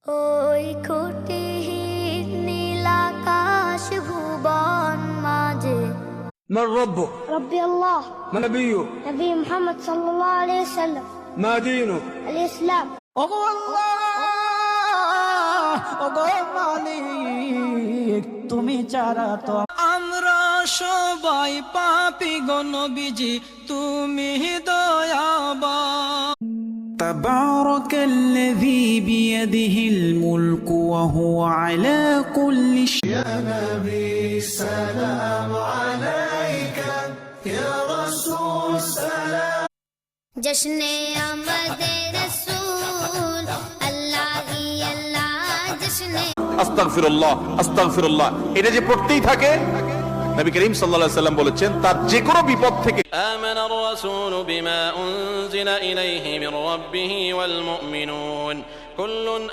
ওই খুঁটিহীন নীলাকাশ ভুবন মাঝে من ربك؟ ربي الله ما نبيه؟ نبي محمد صلى الله عليه وسلم ما دينه؟ الإسلام ওগো আল্লাহ, ওগো মালিক, তুমি ছাড়া তো আমরা সবাই পাপী গো নবীজি, তুমি দয়াবান। تبارك الذي بيده الملك وهو على كل شيء. يا نبي سلام عليك يا رسول سلام. जश्ने आमदे रसूल अल्लाह ही अल्लाह जश्ने আস্তাগফিরুল্লাহ আস্তাগফিরুল্লাহ, এটা যে পড়তেই থাকে নবী করিম সাল্লাল্লাহু আলাইহি ওয়াসাল্লাম বলেছেন তার যে কোনো বিপদ থেকে আমানার রাসূলু বিমা উনজিলা ইলাইহি মির রাব্বিহি ওয়াল মুমিনুন কুল্লুন